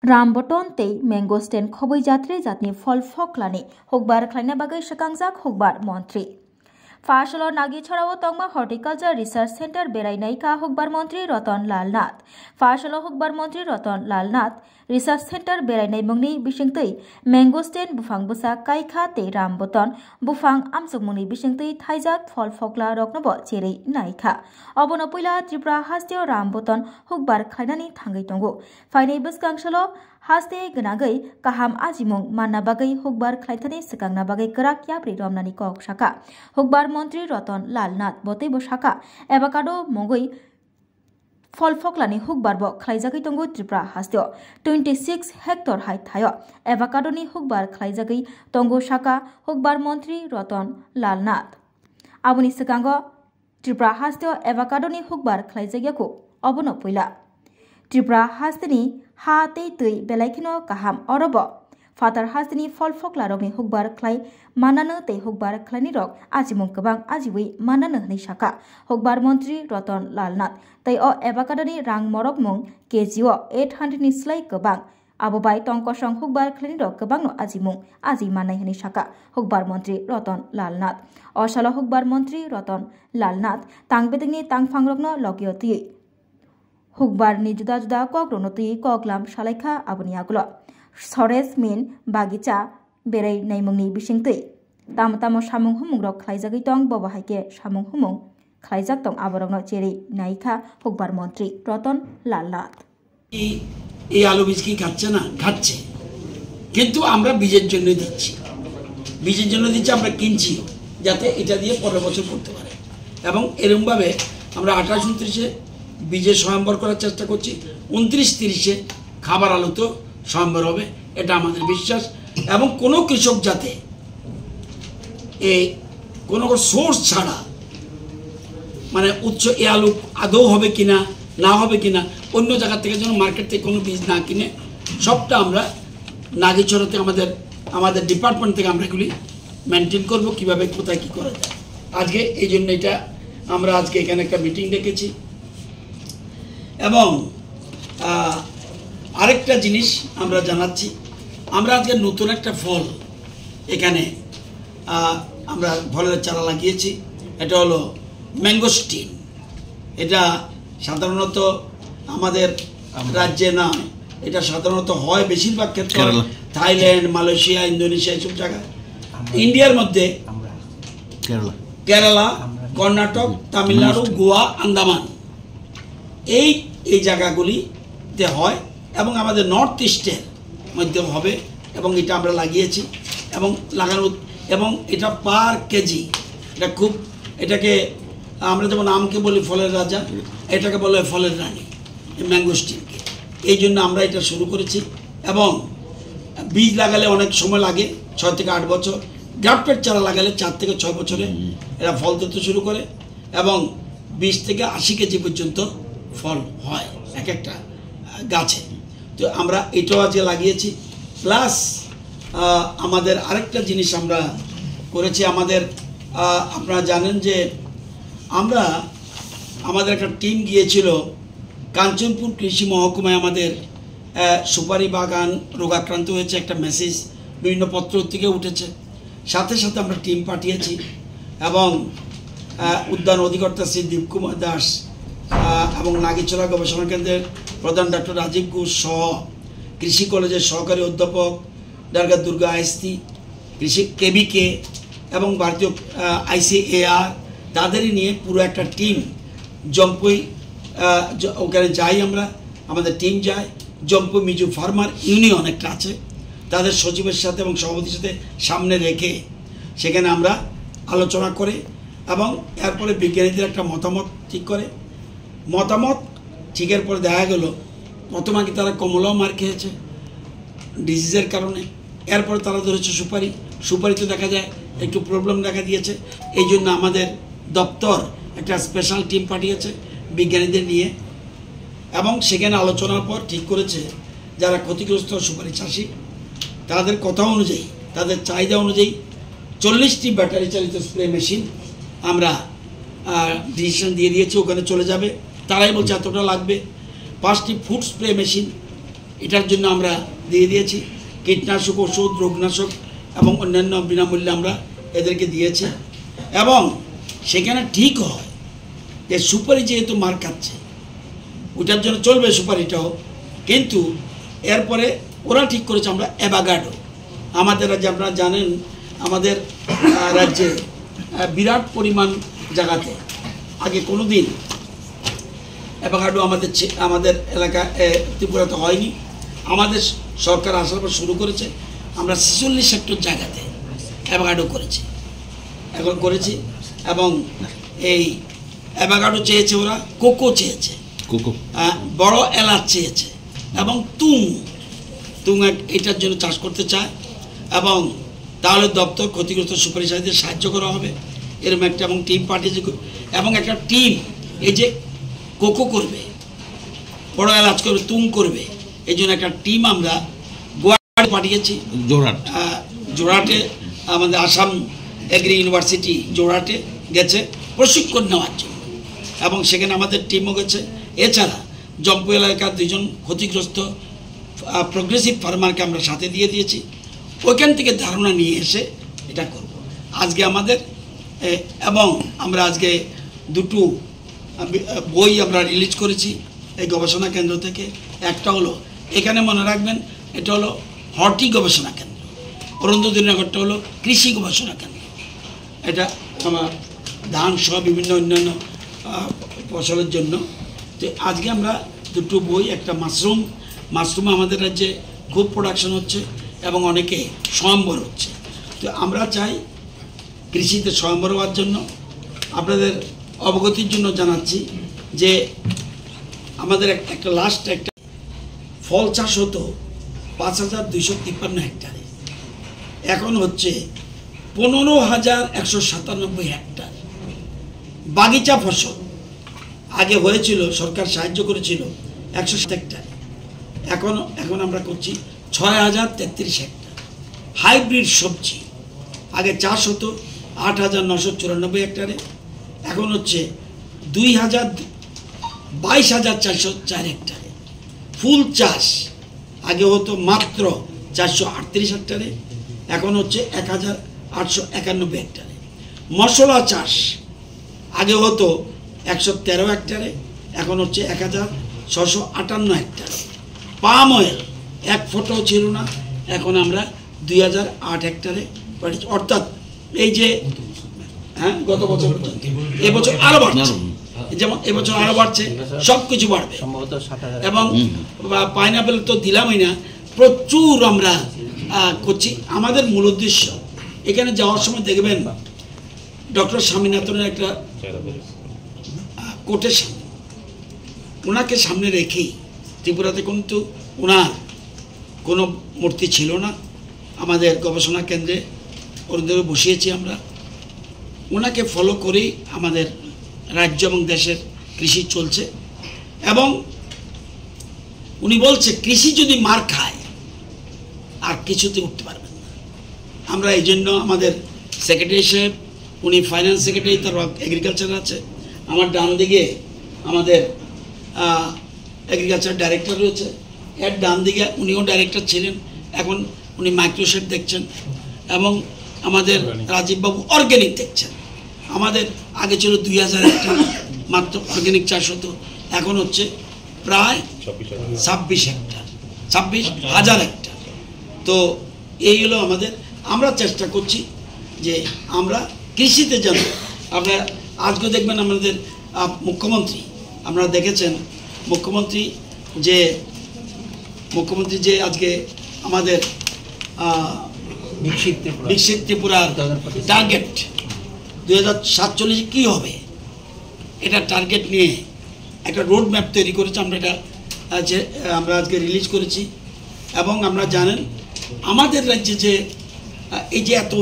रामबटन तै mango stand खबै जात्रे जातनि फल फकलानि हकबार खालायना बागै सकांजाक हकबार मन्त्री फाशलो नागी छड़ाओ तंगमा हर्टिकल्चर रिसर्च सेंटर बेरायनायका हकबार मंत्री रतन लाल नाथ फाशलो हकबार मंत्री रतन लाल नाथ रिसर्च सेंटर बेरायनाय मुंगनि बिसिंतै मैंगो स्टैंड बुफां बुसा कायखा ते रामबटन बुफां आमसुक मुंगनि बिसिंतै थाइजाक फल फकला रकनबो चेरै नायखा अबनो पहिला त्रिपुरा हास्तेव रामबटन हकबार खायनानि थांगै दंगो फाइनाय बसकांशलो हास्ते गनागै काहाम आजिमुं मानना बागै हकबार खायथानि सिगांना बागै गराक याब्रि रमनानि कक शाखा हकबार मंत्री रतन लाल नाथ बतैबो शाखा एभाकाडो मंगै फल फकलानि हकबारबो खायजागै दंगो त्रिपुरा हास्तेव 26 हेक्टर हाइट थायो एभाकाडोनि हकबार खायजागै दंगो शाखा हकबार मंत्री रतन लाल नाथ आबुनि सिगांगो त्रिपुरा हास्तेव एभाकाडोनि हकबार खायजागियाखौ अबनो पहिला त्रिपुरा हास्तेनि हा तै बेलायखिनो काहाम अरब फातार हास्तेनि फल फकला रगनि हकबार खाय मानानो तै हकबार खायनि रग आजिमुं गोबां आजिवै मानानो हनै शाखा हकबार मंत्री रतन लाल नाथ तै अ एभाकाडोनि रां मरक मुं केजिओ 800 नि स्लाय गोबां आबोबाय टंकसं हकबार खायनि रग गोबांनो आजिमुं आजि मानाय हनै शाखा हकबार मंत्री रतन लाल नाथ अशालो हकबार मंत्री रतन लाल नाथ तांगबेदिंनि तांफांरगनो लगियति हकबारनि जुदा जुदा कग्रनति कगलाम सालायखा आबुनि आगुल सरेस मिन बागिचा बेराय नायमुंनि बिसिंतै ताम तामो सामुं हुमुंरक खायजागै दं बबाहायके सामुं हुमुं खायजाक दं आबरगनो चेरै नायखा हकबार मंत्री रतन लाल नाथ এই আলু বীজ কি খাচ্ছে না খাচ্ছে কিন্তু আমরা বীজের জন্য দিচ্ছি আমরা কিনছি যাতে এটা দিয়ে পরের বছর করতে পারে এবং এরকম ভাবে আমরা 28-29 বীজের স্বয়ম্বর করার চেষ্টা করছি 29-30 খাবার আলুতে স্বয়ম্বর হবে এটা আমাদের বিশ্বাস এবং কোনো কৃষক যাতে এই কোনো সোর্স ছাড়া মানে উচ্চ এই আলু আদৌ হবে কিনা না হবে কিনা অন্য জায়গা থেকে যেন মার্কেট থেকে কোনো বীজ না কিনে সবটা আমরা নাগিছড়াতে আমাদের ডিপার্টমেন্ট থেকে আমরা এগুলি মেনটেন করব কিভাবে কোথায় কি করা যায় আজকে এই জন্য এটা আমরা আজকে এখানে একটা মিটিং ডেকেছি এবং আরেকটা জিনিস আমরা জানাচ্ছি আমরা আজকে নতুন একটা ফল এখানে আমরা ফলের চারা লাগিয়েছি এটা হলো ম্যাঙ্গোস্টিন এটা সাধারণত আমাদের রাজ্যে না এটা সাধারণত হয় বেশিরভাগ ক্ষেত্রে থাইল্যান্ড মালয়েশিয়া ইন্দোনেশিয়া এইসব জায়গায় ইন্ডিয়ার মধ্যে কেরালা কর্ণাটক তামিলনাড়ু গোয়া আন্দামান এই জায়গাগুলিতে হয় এবং আমাদের নর্থ ইস্টের মধ্যে হবে এবং এটা আমরা লাগিয়েছি এবং লাগানো এবং এটা পার কেজি এটা খুব এটাকে আমরা যেমন আমকে বলি ফলের রাজা এটাকে বলে ফলের রানী ম্যাঙ্গোস্টিনকে এই জন্য আমরা এটা শুরু করেছি এবং বীজ লাগালে অনেক সময় লাগে 6 থেকে 8 বছর গ্রাফটেড চারা লাগালে 4 থেকে 6 বছরে এরা ফল দিতে শুরু করে এবং 20 থেকে 80 কেজি পর্যন্ত ফল হয় এক একটা গাছে তো আমরা এটাও আজকে লাগিয়েছি প্লাস আমাদের আরেকটা জিনিস আমরা করেছি আমাদের আপনারা জানেন যে আমাদের একটা টিম গিয়েছিল কাঞ্চনপুর কৃষি মহকুমায় আমাদের সুপারি বাগান রোগাক্রান্ত হয়েছে একটা মেসেজ বিভিন্ন পত্র থেকে উঠেছে সাথে সাথে আমরা টিম পাঠিয়েছি এবং উদ্যান অধিকর্তা শ্রী দীপকুমার দাস এবং নাগিছড়া গবেষণা কেন্দ্রের প্রধান ডক্টর রাজীব ঘোষ সহ কৃষি কলেজের সহকারী অধ্যাপক ডার্গা দুর্গা আইস্তি কৃষি কেবিকে এবং ভারতীয় ICAR তাদেরই নিয়ে পুরো একটা টিম জম্পুই ওখানে যাই আমরা আমাদের টিম যায় জম্পু মিজু ফার্মার ইউনিয়ন একটা আছে তাদের সচিবের সাথে এবং সভাপতির সাথে সামনে রেখে সেখানে আমরা আলোচনা করে এবং এরপরে বিজ্ঞানীদের একটা মতামত ঠিক করে মতামত ঠিকের পরে দেখা গেল প্রথম আগে তারা কমলাও মার খেয়েছে ডিজিজের কারণে এরপরে তারা ধরেছে সুপারিতে দেখা যায় একটু প্রবলেম দেখা দিয়েছে এই জন্য আমাদের দপ্তর একটা স্পেশাল টিম পাঠিয়েছে বিজ্ঞানীদের নিয়ে এবং সেখানে আলোচনার পর ঠিক করেছে যারা ক্ষতিগ্রস্ত সুপারি চাষি তাদের কথা অনুযায়ী তাদের চাহিদা অনুযায়ী 40টি ব্যাটারি চালিত স্প্রে মেশিন আমরা ডিসিশন দিয়ে দিয়েছি ওখানে চলে যাবে তারাই বলছে এতটা লাগবে 5টি ফুড স্প্রে মেশিন এটার জন্য আমরা দিয়ে দিয়েছি। কীটনাশক ওষুধ, রোগনাশক এবং অন্যান্য বিনামূল্যে আমরা এদেরকে দিয়েছি। এবং সেখানে ঠিক হয় যে সুপারি যেহেতু মার খাচ্ছে, ওটার জন্য চলবে সুপারিটাও, কিন্তু এরপরে ওরা ঠিক করেছে আমরা অ্যাভাকাডো, আমাদের রাজ্যে আপনারা জানেন আমাদের রাজ্যে বিরাট পরিমাণ জায়গাতে আগে কোনো দিন অ্যাভাকাডো আমাদের এলাকা ত্রিপুরাতে হয়নি। আমাদের সরকার আসার পর শুরু করেছে, আমরা 46 হেক্টর জায়গাতে অ্যাভাকাডো করেছি। এবং এই অ্যাভাকাডো চেয়েছে ওরা, কোকো চেয়েছে, বড় এলাচ চেয়েছে, এবং তুং এটার জন্য চাষ করতে চায়। এবং তাহলে দপ্তর ক্ষতিগ্রস্ত সুপারিশালীদের সাহায্য করা হবে এরকম একটা, এবং টিম পাঠিয়েছে, এবং একটা টিম এই যে কোকো করবে, বড় এলাচ করবে, তুং করবে, এই জন্য একটা টিম আমরা গুয়াহাটি পাঠিয়েছি। জোরহাটে আমাদের আসাম এগ্রি ইউনিভার্সিটি জোরহাটে গেছে প্রশিক্ষণ নেওয়ার জন্য, এবং সেখানে আমাদের টিমও গেছে। এছাড়া জম্পু এলাকার 2 জন ক্ষতিগ্রস্ত প্রোগ্রেসিভ ফার্মারকে আমরা সাথে দিয়ে দিয়েছি। ওইখান থেকে ধারণা নিয়ে এসে এটা করব আজকে আমাদের। এবং আমরা আজকে 2টো বই আমরা রিলিজ করেছি এই গবেষণা কেন্দ্র থেকে। একটা হলো, এখানে মনে রাখবেন, এটা হলো হর্টি গবেষণা কেন্দ্র, অরুন্ধতিনগরটা হলো কৃষি গবেষণা কেন্দ্র। এটা আমার ধান সহ বিভিন্ন অন্যান্য ফসলের জন্য। তো আজকে আমরা 2টো বই, একটা মাশরুম আমাদের রাজ্যে খুব প্রোডাকশন হচ্ছে এবং অনেকে স্বয়ম্বর হচ্ছে। তো আমরা চাই কৃষিতে স্বয়ম্বর হওয়ার জন্য। আপনাদের অবগতির জন্য জানাচ্ছি যে আমাদের একটা ফল চাষ হতো 5253 হেক্টরে, এখন হচ্ছে 15,197 হেক্টর। বাগিচা ফসল আগে হয়েছিল, সরকার সাহায্য করেছিল 107 হেক্টর, এখন আমরা করছি 6,033 হেক্টর। হাইব্রিড সবজি আগে চাষ হতো 8,994 হেক্টরে, এখন হচ্ছে 22,404 হেক্টরে। ফুল চাষ আগে হতো মাত্র 438 হেক্টরে, এখন হচ্ছে 1,891 হেক্টরে। মশলা চাষ আগে হতো 113 হেক্টরে, এখন হচ্ছে 1,658 হেক্টরে। পাম অয়েল 1 ফোঁটাও ছিল না, এখন আমরা 2008 হেক্টরে পাঠিয়েছি। অর্থাৎ এই যে গত বছর, এবছর আরো বাড়ছে, যেমন এবছর আরো বাড়ছে, সব কিছু বাড়বে। এবং পাইনাপেল তো দিলামই না, প্রচুর আমরা করছি। আমাদের মূল উদ্দেশ্য, এখানে যাওয়ার সময় দেখবেন ডক্টর স্বামীনাথনের একটা কোটেশন, ওনাকে সামনে রেখেই ত্রিপুরাতে কিন্তু ওনার কোনো মূর্তি ছিল না। আমাদের গবেষণা কেন্দ্রে ওদের বসিয়েছি আমরা, ওনাকে ফলো করেই আমাদের রাজ্য এবং দেশের কৃষি চলছে। এবং উনি বলছে কৃষি যদি মার খায় আর কিছুতে উঠতে পারবেন না। আমরা এই জন্য আমাদের সেক্রেটারি সাহেব, উনি ফাইন্যান্স সেক্রেটারি, তার এগ্রিকালচার আছে। আমার ডান দিকে আমাদের এগ্রিকালচার ডাইরেক্টর রয়েছে, এর ডান দিকে উনিও ডাইরেক্টর ছিলেন, এখন উনি মাইক্রোসেট দেখছেন। এবং আমাদের রাজীববাবু অর্গ্যানিক দেখছেন। আমাদের আগে ছিল 2,000 হেক্টর মাত্র অর্গ্যানিক চাষ হতো, এখন হচ্ছে প্রায় 26,000 হেক্টর। তো এই হলো আমাদের, আমরা চেষ্টা করছি যে আমরা কৃষিতে যেন, আপনারা আজকে দেখবেন আমাদের মুখ্যমন্ত্রী, আপনারা দেখেছেন মুখ্যমন্ত্রী যে আজকে আমাদের বিকশিত ত্রিপুরার টার্গেট 2047 কী হবে, এটা টার্গেট নিয়ে একটা রোড ম্যাপ তৈরি করেছে। আমরা আজকে রিলিজ করেছি। এবং আমরা জানেন আমাদের রাজ্যে যে এই যে এত